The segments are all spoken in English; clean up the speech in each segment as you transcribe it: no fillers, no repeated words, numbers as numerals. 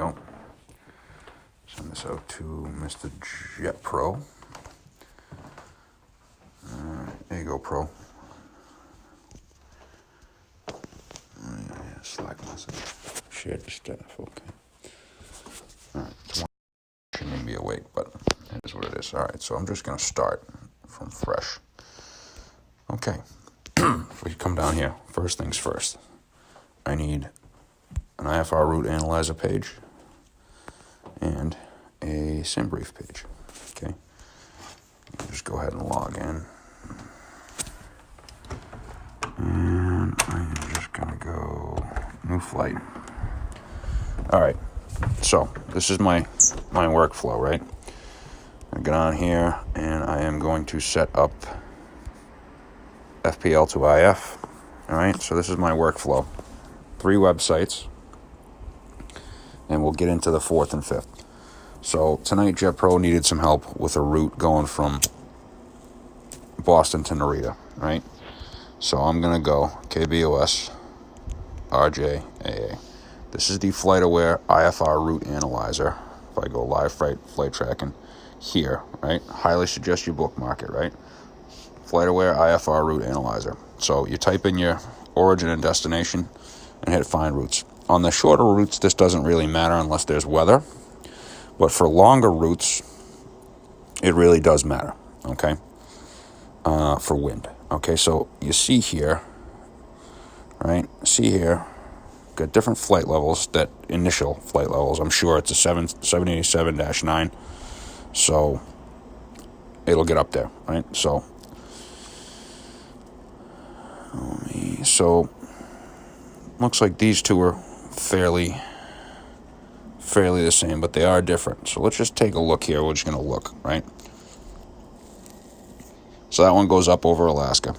go. Send this out to Mr. Jet Pro. There you go, Pro. Slack message. Shared the staff. Okay. All right. Shouldn't even be awake, but it is what it is. All right. So I'm just going to start from fresh. Okay. If we come down here, first things first, I need an IFR route analyzer page and a SimBrief page. Okay. Just go ahead and log in. And I'm just going to go new flight. All right. So this is my workflow, right? I get on here and I am going to set up FPL to IF. All right. So this is my workflow. 3 websites. And we'll get into the 4th and 5th. So tonight, JetPro needed some help with a route going from Boston to Narita, right? So I'm going to go KBOS-RJAA. This is the FlightAware IFR route analyzer. If I go live flight tracking here, right? Highly suggest you bookmark it, right? FlightAware IFR route analyzer. So you type in your origin and destination and hit find routes. On the shorter routes, this doesn't really matter unless there's weather. But for longer routes, it really does matter, okay? For wind. Okay, so you see here, right? See here, got different flight levels, that initial flight levels. I'm sure it's a 787-9, so it'll get up there, right? So looks like these two are fairly the same, but they are different. So let's just take a look here. We're just going to look, right? So that one goes up over Alaska,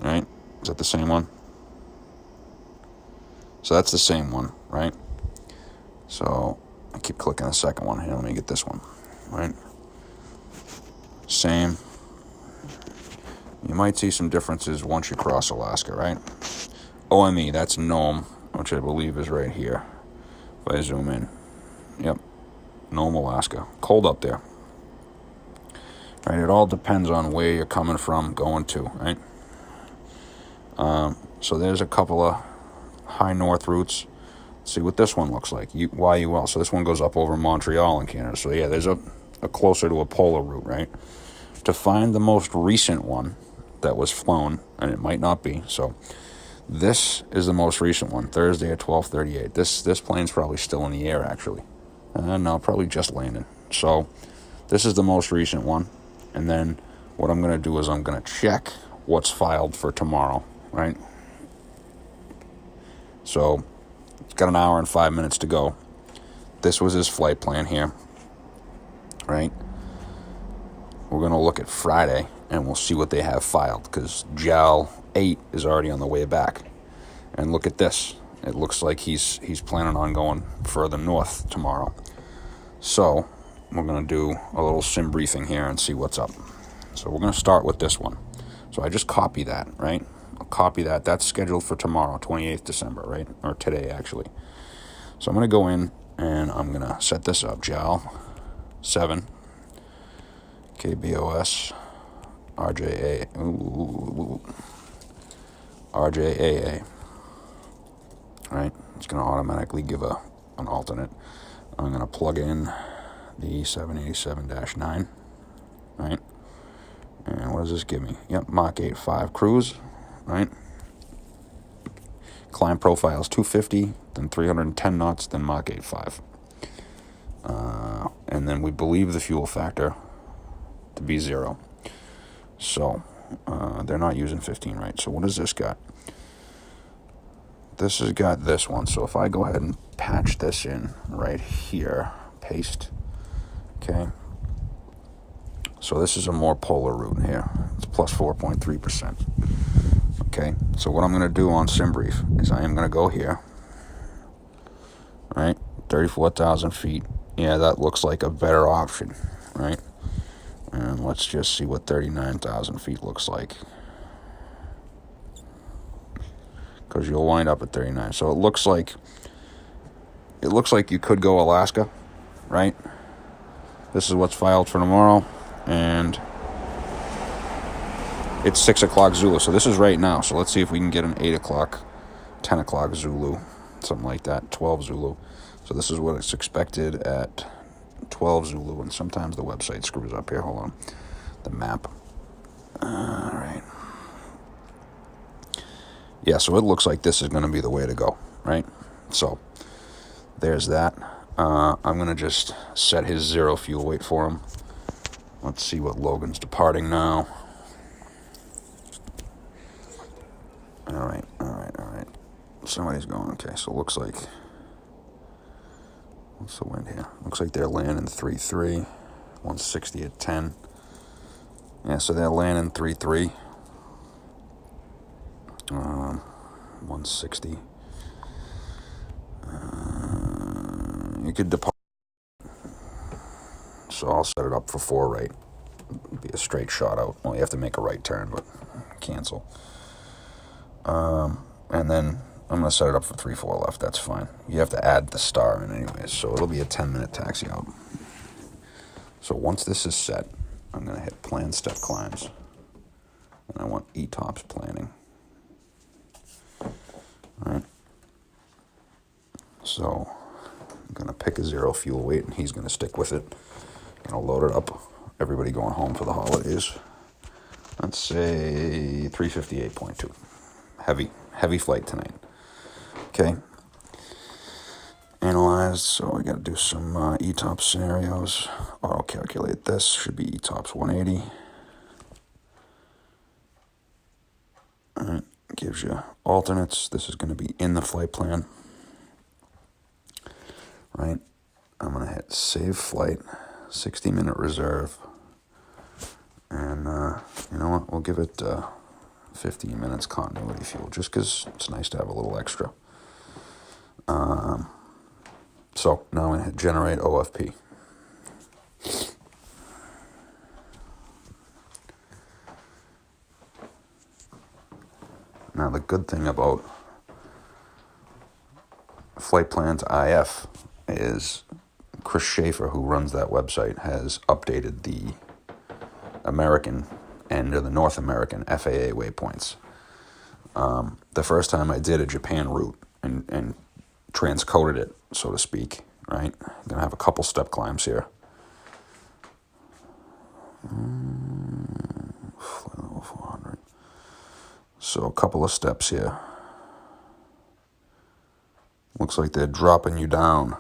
right? Is that the same one? So that's the same one, right? So I keep clicking the second one here. Let me get this one, right? Same. You might see some differences once you cross Alaska, right? OME, that's Nome, which I believe is right here. If I zoom in. Yep. Nome, Alaska. Cold up there. Right, it all depends on where you're coming from, going to, right? So there's a couple of high north routes. Let's see what this one looks like. YUL. So this one goes up over Montreal in Canada. So yeah, there's a closer to a polar route, right? To find the most recent one that was flown, and it might not be. So this is the most recent one, Thursday at 12:38. This plane's probably still in the air, actually. No, probably just landed. So this is the most recent one. And then what I'm going to do is I'm going to check what's filed for tomorrow, right? So it's got an hour and 5 minutes to go. This was his flight plan here, right? We're going to look at Friday, and we'll see what they have filed, because JAL 8 is already on the way back. And look at this. It looks like he's planning on going further north tomorrow. So we're going to do a little sim briefing here and see what's up. So we're going to start with this one. So I just copy that, right? I'll copy that. That's scheduled for tomorrow, 28th December, right? Or today, actually. So I'm going to go in and I'm going to set this up. JAL 7, KBOS, RJAA. Right? It's going to automatically give an alternate. I'm going to plug in the 787-9, right? And what does this give me? Yep, Mach 8.5 cruise, right? Climb profile is 250, then 310 knots, then Mach 8.5. And then we believe the fuel factor to be 0. So they're not using 15, right? So what does this got? This has got this one. So if I go ahead and patch this in right here, paste, okay. So this is a more polar route here. It's plus 4.3%. Okay, so what I'm going to do on SimBrief is I am going to go here, right, 34,000 feet. Yeah, that looks like a better option, right? And let's just see what 39,000 feet looks like. Because you'll wind up at 39. So it looks like it looks like you could go Alaska, right? This is what's filed for tomorrow, and it's 6 o'clock Zulu, so this is right now. So let's see if we can get an 8 o'clock, 10 o'clock Zulu, something like that, 12 Zulu. So this is what it's expected at 12 Zulu, and sometimes the website screws up here. Hold on. The map. All right. Yeah, so it looks like this is going to be the way to go, right? So there's that. I'm going to just set his zero fuel weight for him. Let's see what Logan's departing now. All right. Somebody's going. Okay, so it looks like, what's the wind here? Looks like they're landing 3-3, 160 at 10. Yeah, so they're landing 3-3, 160. You could depart. So I'll set it up for 4 right. It'd be a straight shot out. Well, you have to make a right turn, but cancel. And then I'm going to set it up for 3-4 left. That's fine. You have to add the star in anyways, so it'll be a 10-minute taxi out. So once this is set, I'm going to hit plan step climbs. And I want ETOPS planning. All right. So I'm going to pick a zero fuel weight, and he's going to stick with it. Going to load it up. Everybody going home for the holidays. Let's say 358.2. Heavy flight tonight. Okay. Analyzed, so we got to do some ETOPS scenarios. Auto calculate this. Should be ETOPS 180. Alright, gives you alternates. This is going to be in the flight plan. Right. I'm going to hit save flight, 60-minute reserve. And you know what? We'll give it 15 minutes continuity fuel, just because it's nice to have a little extra. So now I'm going to hit generate OFP. Now the good thing about Flight Plans IF is Chris Schaefer, who runs that website, has updated the American end, or the North American FAA waypoints. The first time I did a Japan route and transcoded it, so to speak, right? I'm going to have a couple step climbs here. Flight level 400. So a couple of steps here. Looks like they're dropping you down.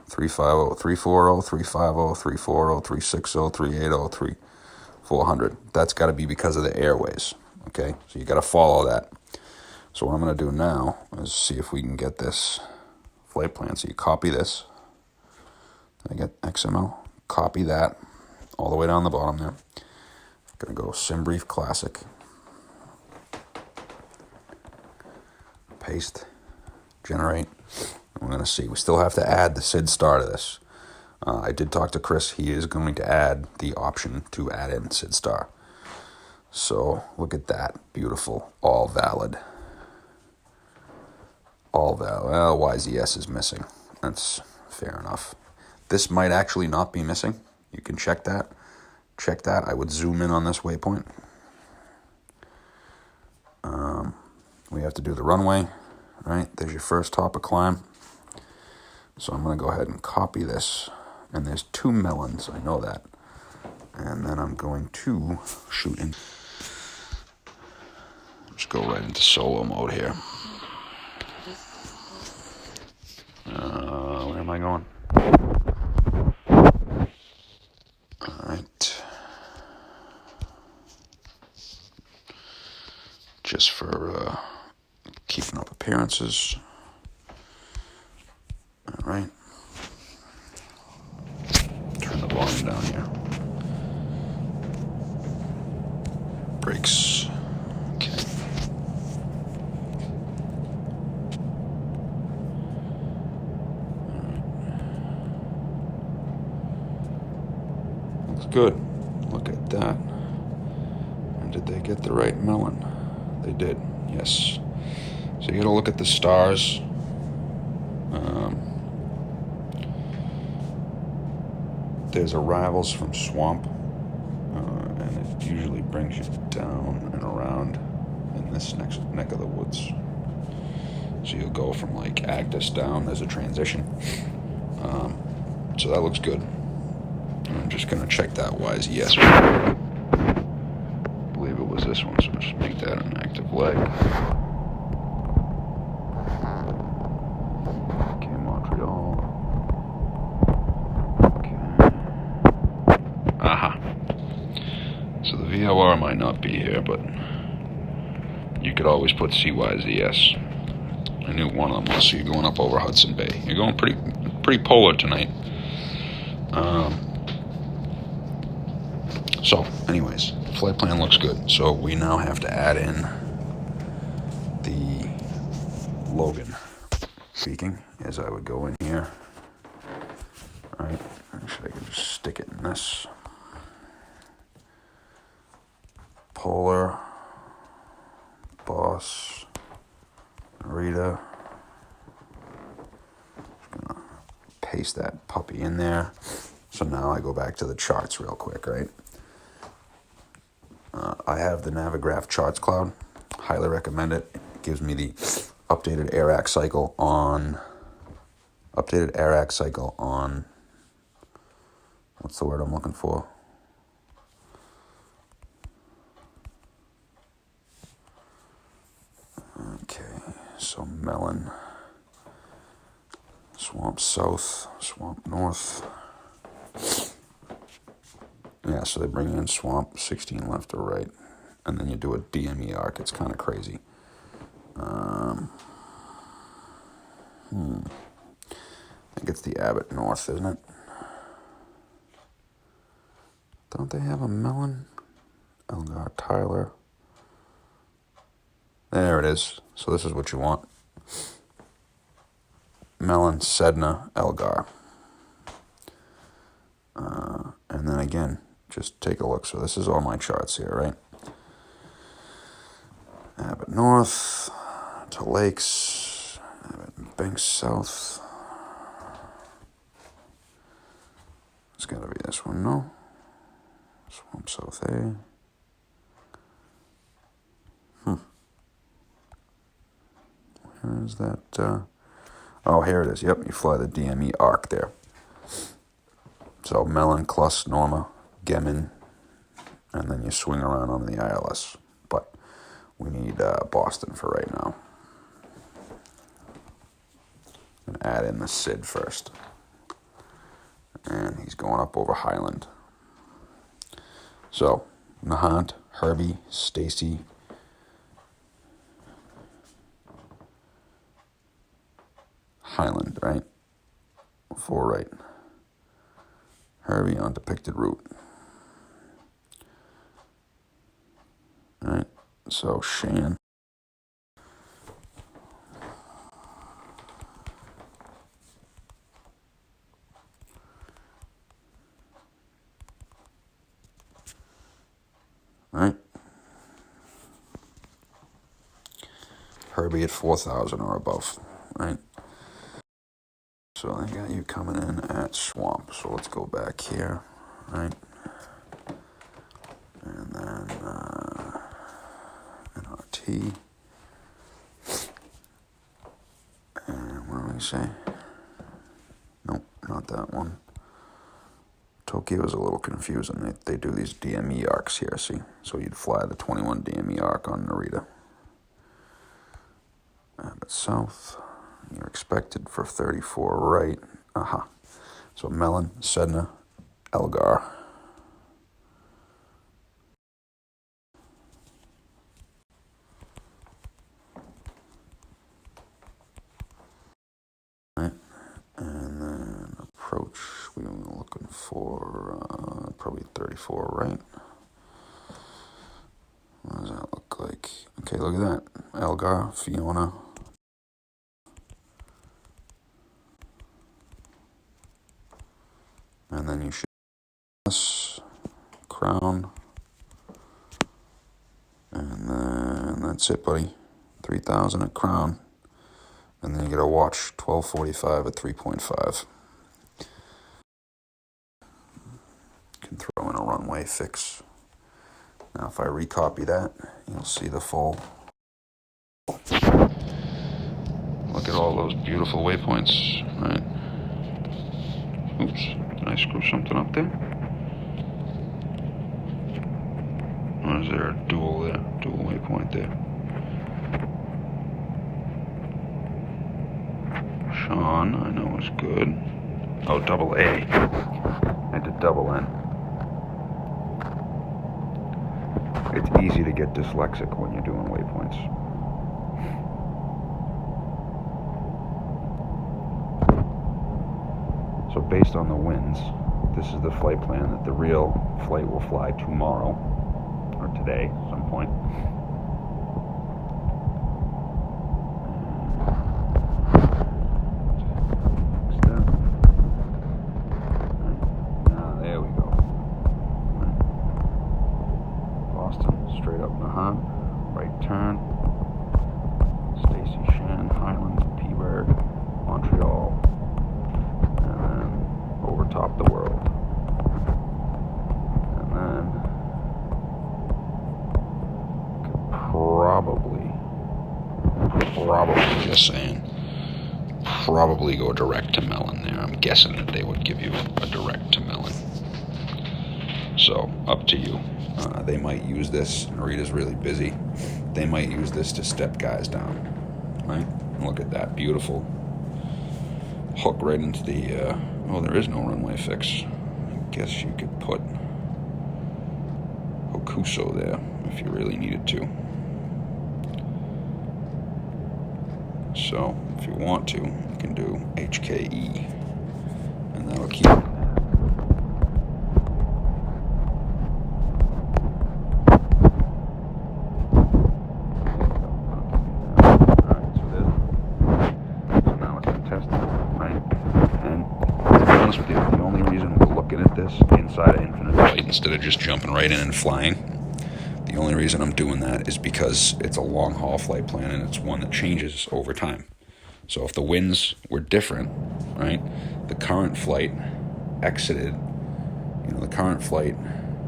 350, 340, 350, 340, 360, 380, 400. That's got to be because of the airways, okay? So you got to follow that. So what I'm going to do now is see if we can get this flight plan. So you copy this. I get XML. Copy that all the way down the bottom there. Going to go SimBrief Classic. Paste. Generate. We're going to see. We still have to add the SID star to this. I did talk to Chris. He is going to add the option to add in SID star. So look at that. Beautiful. All valid. All valid. Well, YZS is missing. That's fair enough. This might actually not be missing. You can check that. Check that. I would zoom in on this waypoint. We have to do the runway. Right, there's your first topic climb. So I'm going to go ahead and copy this. And there's 2 melons, I know that. And then I'm going to shoot in. Just go right into solo mode here. Where am I going? All right. Just for keeping up appearances. All right. Turn the volume down here. Brakes. Okay. Looks good. Look at that. And did they get the right melon? They did. Yes. So you got to look at the stars. there's arrivals from swamp, and it usually brings you down and around in this next neck of the woods. So you'll go from like Agnes down. There's a transition. So that looks good. I'm just gonna check that YZS. I believe it was this one, so just make that an active leg. Okay, Montreal. Okay. Aha. So the VOR might not be here, but you could always put CYZS. I knew one of them was, so you're going up over Hudson Bay. You're going pretty polar tonight. So, anyways, flight plan looks good. So we now have to add in the Logan. Speaking, as I would go in here. Alright, actually I can just stick it in this. Polar, Boss, Rita. Just gonna paste that puppy in there. So now I go back to the charts real quick, right? I have the Navigraph Charts Cloud. Highly recommend it. It gives me the updated AirAC cycle on. What's the word I'm looking for? Okay, so Melon, Swamp South, Swamp North. Yeah, so they bring in Swamp, 16 left or right, and then you do a DME arc. It's kind of crazy. I think it's the Abbott North, isn't it? Don't they have a Melon? Elgar, Tyler. There it is. So this is what you want. Melon, Sedna, Elgar. And then again, just take a look. So this is all my charts here, right? Abbott North to Lakes, Abbott Banks South. It's got to be this one, no? Swamp South A. Where is that? Oh, here it is. Yep, you fly the DME arc there. So Melon, Cluss, Norma, Gemin, and then you swing around on the ILS. But we need Boston for right now. And add in the Sid first. And he's going up over Highland. So, Nahant, Herbie, Stacy, Highland, right? 4 right. Herbie on depicted route. Alright, so Shan. Alright. Herbie at 4,000 or above, right? So I got you coming in at Swamp. So let's go back here, right? And then NRT. And what do we say? Nope, not that one. Tokyo is a little confusing. They do these DME arcs here, see? So you'd fly the 21 DME arc on Narita. Abbott South. You're expected for 34 right. Aha. So Melon, Sedna, Elgar. Right. And then approach, we were looking for probably 34 right. What does that look like? Okay, look at that. Elgar, Fiona. And then you should this Crown. And then that's it, buddy. 3,000 at Crown. And then you get a watch 1245 at 3.5. runway fix. Now if I recopy that, you'll see the full. Look at all those beautiful waypoints, right? Oops, did I screw something up there? Or is there a dual there? Dual waypoint there. Sean, I know is good. Oh, double A. I did double N. It's easy to get dyslexic when you're doing waypoints. So based on the winds, this is the flight plan that the real flight will fly tomorrow, or today, some point. There we go. Boston, straight up Nahat, right turn. Stacy Shan, Highland, Peaburg, Montreal. Top the world, and then could probably just saying, probably go direct to Mellon there. I'm guessing that they would give you a direct to Mellon. So up to you. They might use this. Narita's really busy. They might use this to step guys down. Right? Look at that beautiful hook right into the. Oh, there is no runway fix. I guess you could put Hokuso there if you really needed to. So, if you want to, you can do HKE, and that'll keep it. Inside of infinite flight instead of just jumping right in and flying. The only reason I'm doing that is because it's a long haul flight plan and it's one that changes over time. So if the winds were different, right, the current flight exited, the current flight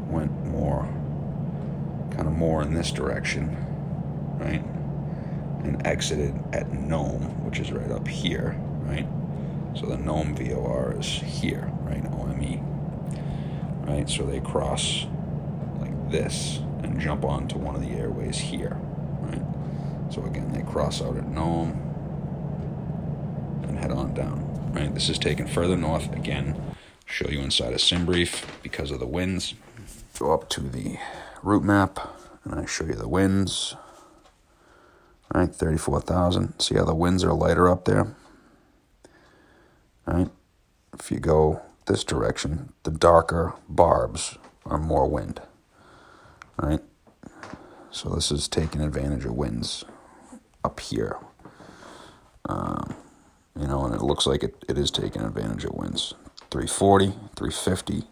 went more in this direction, right, and exited at Nome, which is right up here, right? So the Nome VOR is here, right, OME. Right, so they cross like this and jump onto one of the airways here, right? So again, they cross out at Nome and head on down, right? This is taken further north, again, show you inside a sim brief because of the winds. Go up to the route map and I show you the winds, right? 34,000. See how the winds are lighter up there, right? If you go this direction, the darker barbs are more wind, right? So this is taking advantage of winds up here, and it looks like it is taking advantage of winds. 340, 350,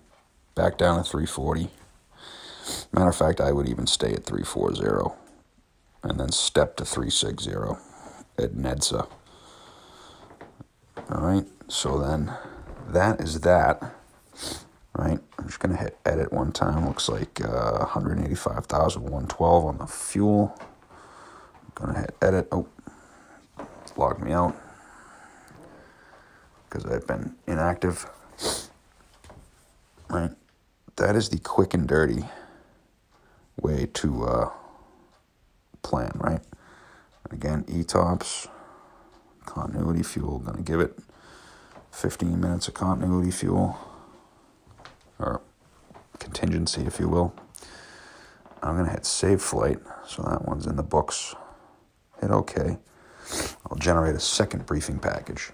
back down to 340. Matter of fact, I would even stay at 340 and then step to 360 at NEDSA. All right, so then that is that, right? I'm just going to hit edit one time. Looks like 185,112 on the fuel. I'm going to hit edit. Oh, it's logged me out because I've been inactive. Right? That is the quick and dirty way to plan, right? And again, ETOPS, continuity fuel, going to give it 15 minutes of continuity fuel, or contingency, if you will. I'm going to hit save flight, so that one's in the books. Hit OK. I'll generate a second briefing package.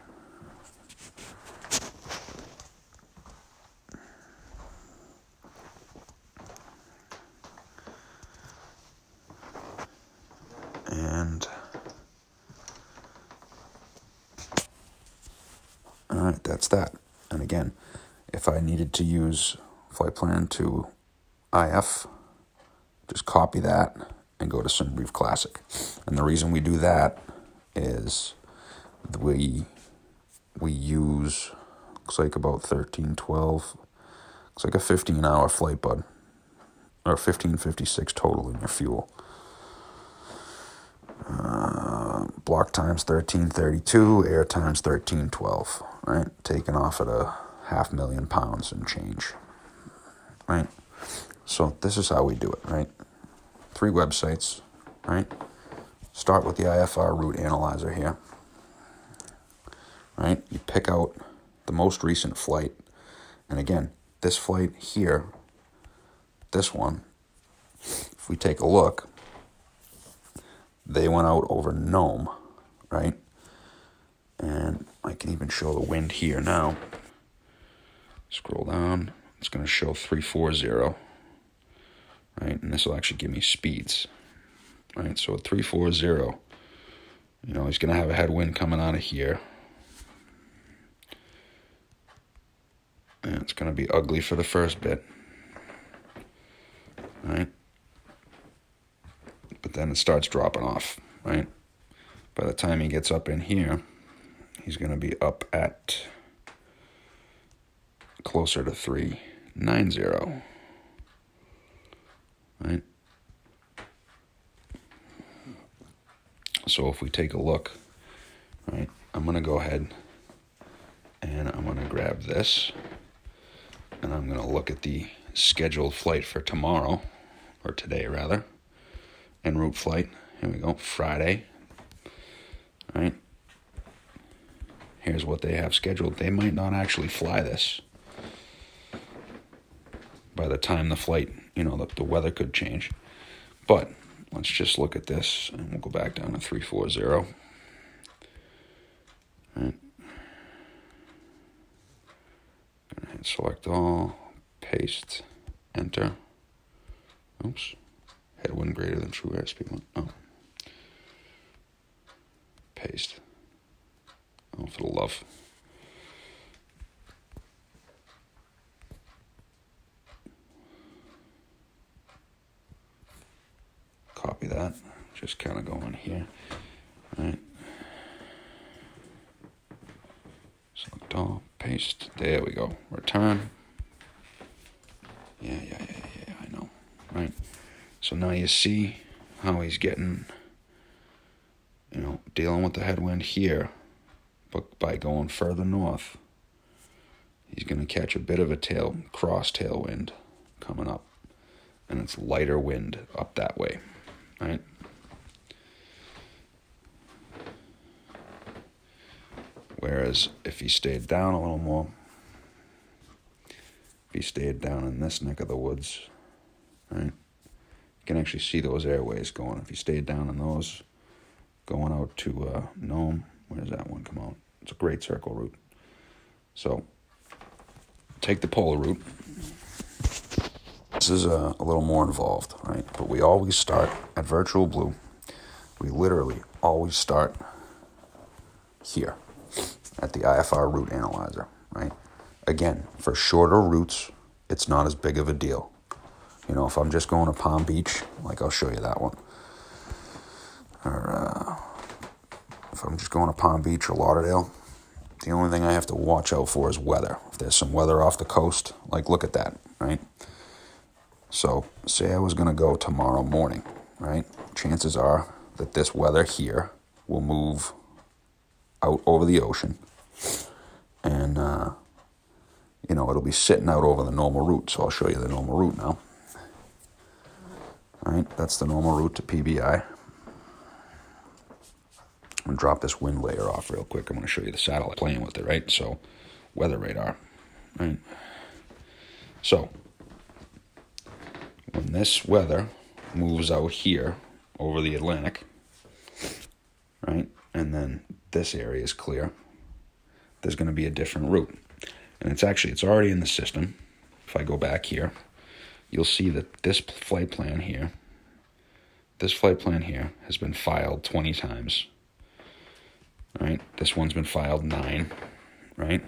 And all right, that's that. And again, if I needed to use flight plan to IF, just copy that and go to SimBrief Classic. And the reason we do that is we use, looks like about 13, 12, looks like a 15-hour flight, bud. or 1556 total in your fuel. Block times 1332, air times 1312, right? Taken off at a 500,000 pounds and change, right? So this is how we do it, right? 3 websites, right? Start with the IFR route analyzer here, right? You pick out the most recent flight, and again, this flight here, this one, if we take a look, they went out over Nome, right? And I can even show the wind here now. Scroll down, it's going to show 340, right? And this will actually give me speeds, right? So at 340, you know, he's going to have a headwind coming out of here. And it's going to be ugly for the first bit, right? But then it starts dropping off, right? By the time he gets up in here, he's going to be up at closer to 390, right? So if we take a look, right, I'm going to go ahead and I'm going to grab this, and I'm going to look at the scheduled flight for tomorrow, or today rather, en route flight. Here we go, Friday, right? Here's what they have scheduled. They might not actually fly this. By the time the flight, you know, the weather could change. But let's just look at this, and we'll go back down to 340. Right. Gonna hit select all, paste, enter. Oops. Headwind greater than true airspeed. Oh. Paste. Oh, for the love. Copy that. Just kind of go in here. Right. Select all, paste. There we go. Return. Yeah, I know. Right. So now you see how he's getting, you know, dealing with the headwind here, but by going further north, he's going to catch a bit of a cross tailwind coming up, and it's lighter wind up that way, right? Whereas if he stayed down a little more, if he stayed down in this neck of the woods, right, you can actually see those airways going. If he stayed down in those, going out to Nome, where does that one come out? It's a great circle route. So take the polar route. This is a little more involved, right? But we always start at Virtual Blue. We literally always start here at the IFR route analyzer, right? Again, for shorter routes, it's not as big of a deal. You know, if I'm just going to Palm Beach, like I'll show you that one. Or if I'm just going to Palm Beach or Lauderdale, the only thing I have to watch out for is weather. If there's some weather off the coast, like look at that, right? So say I was going to go tomorrow morning, right? Chances are that this weather here will move out over the ocean, and you know, it'll be sitting out over the normal route. So I'll show you the normal route now. All right, that's the normal route to PBI. I'm going to drop this wind layer off real quick. I'm going to show you the satellite playing with it, right? So weather radar, right? So when this weather moves out here over the Atlantic, right, and then this area is clear, there's going to be a different route. And it's already in the system. If I go back here, you'll see that this flight plan here has been filed 20 times, right? This one's been filed 9, right?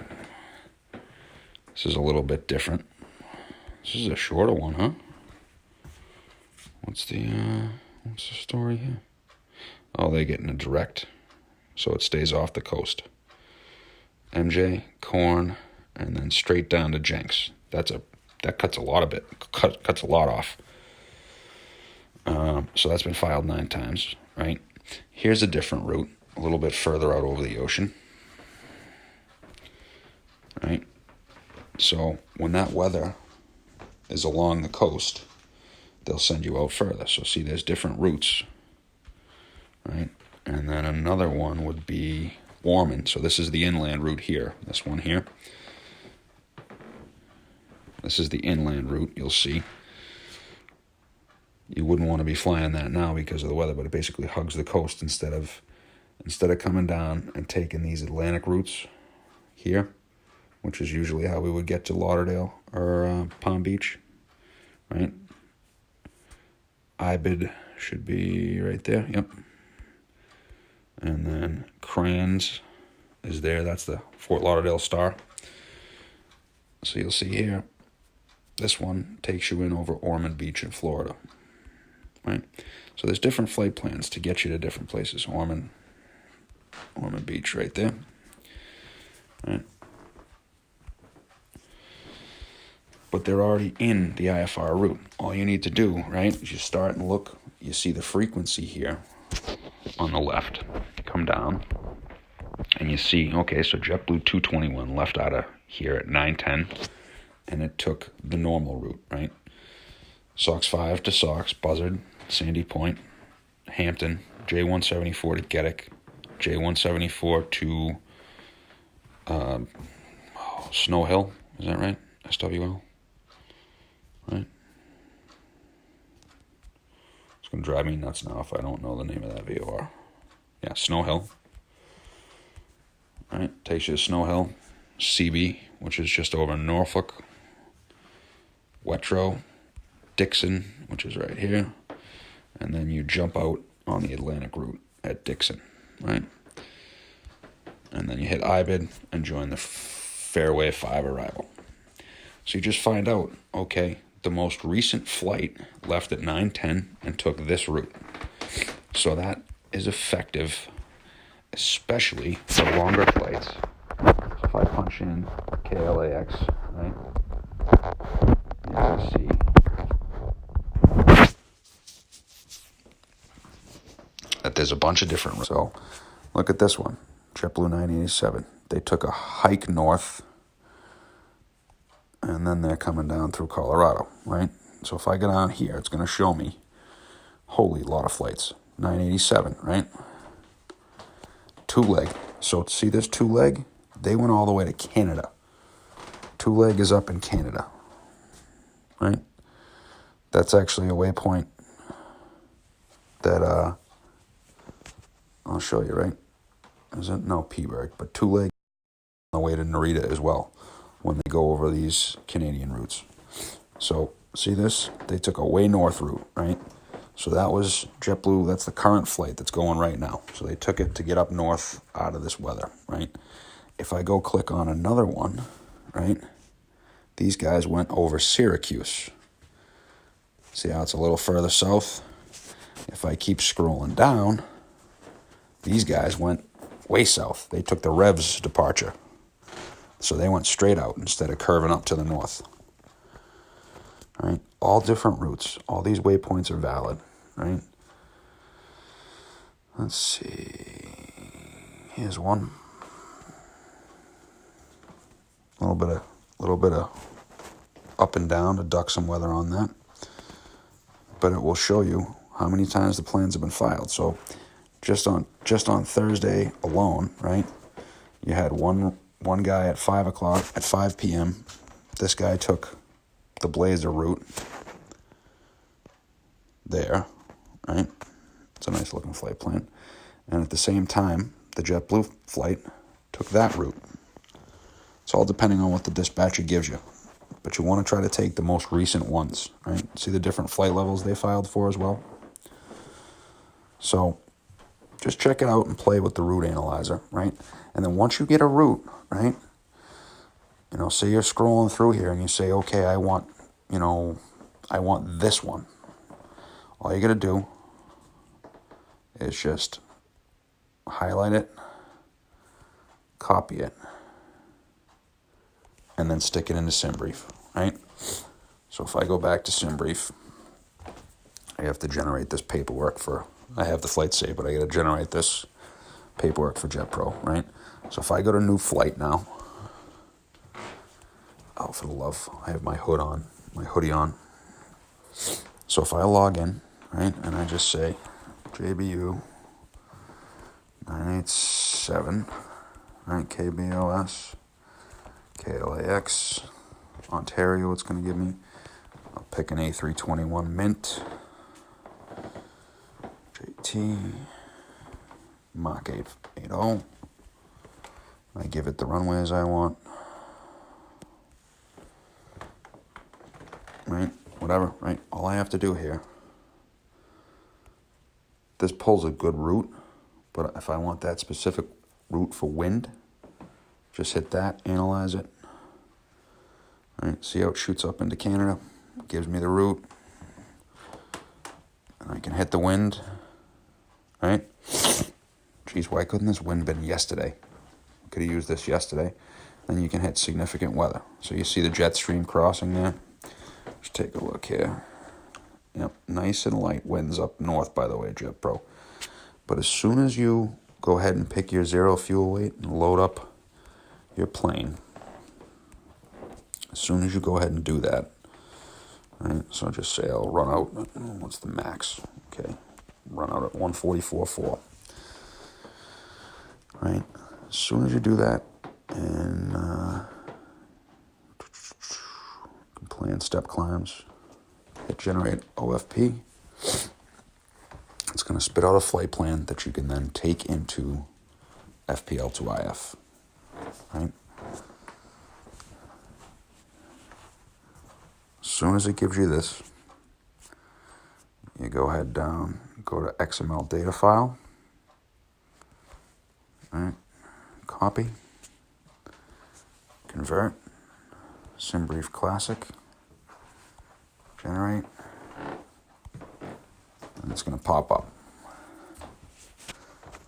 This is a little bit different. This is a shorter one, huh? What's the story here? Oh, they're getting a direct, so it stays off the coast. MJ, Corn, and then straight down to Jenks. That cuts a lot of it. Cuts a lot off. So that's been filed 9 times, right? Here's a different route, a little bit further out over the ocean, right? So when that weather is along the coast, they'll send you out further. So see, there's different routes, right? And then another one would be Ormond. So this is the inland route here, this one here. This is the inland route, you'll see. You wouldn't want to be flying that now because of the weather, but it basically hugs the coast instead of coming down and taking these Atlantic routes here, which is usually how we would get to Lauderdale or Palm Beach, right? Ibid should be right there, yep. And then Crans is there, that's the Fort Lauderdale Star. So you'll see here, this one takes you in over Ormond Beach in Florida, right? So there's different flight plans to get you to different places. Ormond Beach right there, right? But they're already in the IFR route. All you need to do, right, is you start and look. You see the frequency here on the left. Come down, and you see, okay, so JetBlue 221 left out of here at 9:10, and it took the normal route, right? SOX 5 to SOX, Buzzard, Sandy Point, Hampton, J174 to Gettick, J174 to Snow Hill, is that right? SWL, right? It's going to drive me nuts now if I don't know the name of that VOR. Yeah, Snow Hill. Right, takes you to Snow Hill, CB, which is just over Norfolk, Wetro, Dixon, which is right here, and then you jump out on the Atlantic route at Dixon, right? And then you hit Ibid and join the Fairway 5 arrival. So you just find out, okay, the most recent flight left at 9:10 and took this route. So that is effective, especially for longer flights. So if I punch in KLAX, right, you can see that there's a bunch of different routes. So look at this one, JetBlue 987. They took a hike north, and then they're coming down through Colorado, right? So if I go down here, it's going to show me, holy lot of flights. 987, right? 2-leg. So see this 2-leg? They went all the way to Canada. 2-leg is up in Canada, right? That's actually a waypoint that I'll show you, right? Is it? No, Peaburg, but 2-leg on the way to Narita as well when they go over these Canadian routes. So see this? They took a way north route, right? So that was JetBlue, that's the current flight that's going right now. So they took it to get up north out of this weather, right? If I go click on another one, right, these guys went over Syracuse. See how it's a little further south? If I keep scrolling down, these guys went way south. They took the Revs departure. So they went straight out instead of curving up to the north. All right, all different routes. All these waypoints are valid, right? Let's see. Here's one. A little bit of up and down to duck some weather on that. But it will show you how many times the plans have been filed. So just on Thursday alone, right? You had one guy at 5 p.m. This guy took the Blazer route there, right? It's a nice looking flight plan. And at the same time, the JetBlue flight took that route. It's all depending on what the dispatcher gives you. But you want to try to take the most recent ones, right? See the different flight levels they filed for as well? So just check it out and play with the route analyzer, right? And then once you get a route, right, you know, say you're scrolling through here and you say, okay, I want this one. All you got to do is just highlight it, copy it, and then stick it into SimBrief, right? So if I go back to SimBrief I have to generate this paperwork for, I have the flight saved, but I got to generate this paperwork for JetPro, right? So if I go to new flight now, oh, for the love, I have my hoodie on. So if I log in, right, and I just say JBU 987, right, KBOS, KLAX, Ontario, it's going to give me. I'll pick an A321 Mint, JT, Mach 880. I give it the runways I want. Right, whatever, right? All I have to do here, this pulls a good route, but if I want that specific route for wind, just hit that, analyze it. All right, see how it shoots up into Canada? Gives me the route. And I can hit the wind, right? Geez, why couldn't this wind been yesterday? Could have used this yesterday. Then you can hit significant weather. So you see the jet stream crossing there? Just take a look here. Yep, nice and light winds up north, by the way, JetPro. But as soon as you go ahead and pick your zero fuel weight and load up your plane, as soon as you go ahead and do that, right, so just say I'll run out, what's the max? Okay, run out at 144.4. Right, as soon as you do that, and plan step climbs, hit generate OFP, it's going to spit out a flight plan that you can then take into FPL to IF, right? As soon as it gives you this, you go ahead down, go to XML data file, right? Copy, convert, SimBrief Classic, generate, and it's going to pop up.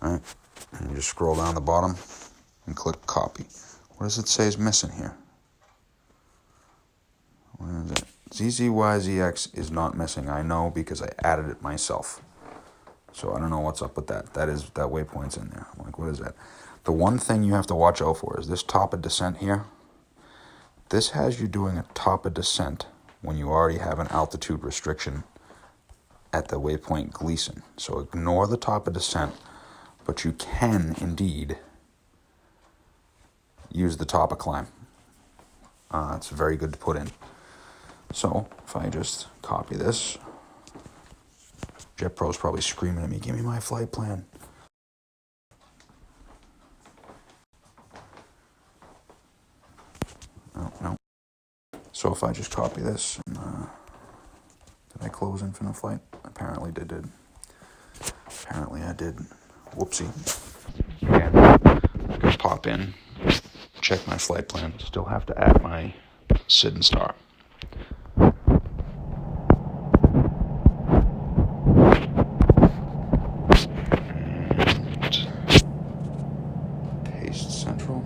All right, and you just scroll down the bottom and click copy. What does it say is missing here? What is it? ZZYZX is not missing. I know because I added it myself. So I don't know what's up with that. That waypoint's in there. I'm like, what is that? The one thing you have to watch out for is this top of descent here. This has you doing a top of descent when you already have an altitude restriction at the waypoint Gleason. So ignore the top of descent, but you can indeed use the top of climb. It's very good to put in. So if I just copy this, JetPro's probably screaming at me, give me my flight plan. No. So if I just copy this, and, did I close Infinite Flight? Apparently I did. Whoopsie. Again, I can pop in, check my flight plan. Still have to add my SID and star. And paste central.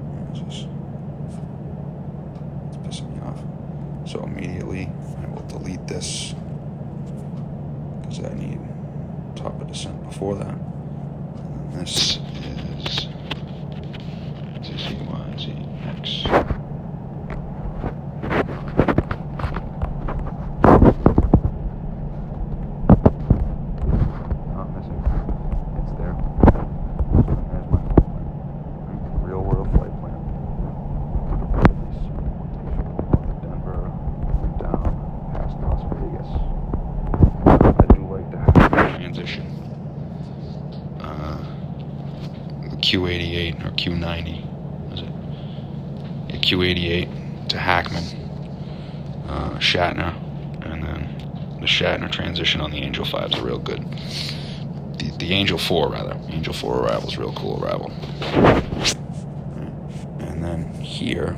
What is this? It's pissing me off. So immediately I will delete this because I need top of descent before that. And this is ZZYZX. Not missing. It's there. There's my flight plan. Right? Real world flight plan. Denver, down past Las Vegas. I do like that transition. The Q88 or Q90, was it? Yeah, Q88 to Hackman, Shatner, and then the Shatner transition on the Angel 5 is real good. The Angel 4 rather. Angel 4 arrival is real cool arrival. And then here,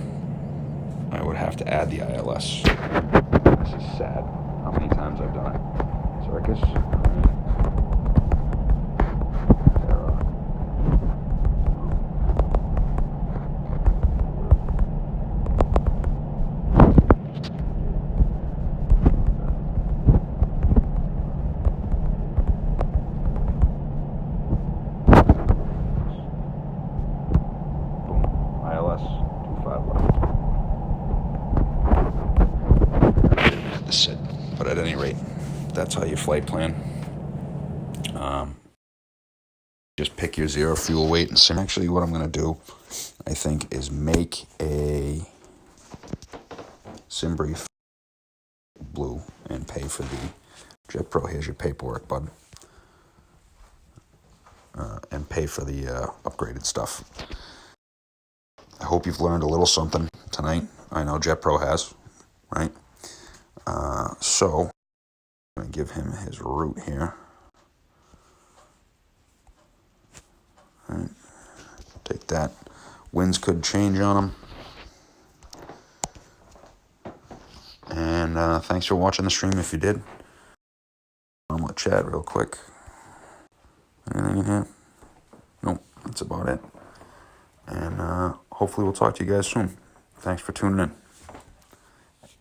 I would have to add the ILS. This is sad. How many times I've done it? Circus. any rate, that's how you flight plan. Just pick your zero fuel weight and sim. Actually, what I'm going to do, I think, is make a sim brief blue and pay for the JetPro. Here's your paperwork, bud. And pay for the upgraded stuff. I hope you've learned a little something tonight. I know JetPro has, right? So I'm going to give him his route here. All right. Take that. Winds could change on him. And thanks for watching the stream if you did. I'm going to chat real quick. Anything in here? Nope, that's about it. And hopefully we'll talk to you guys soon. Thanks for tuning in.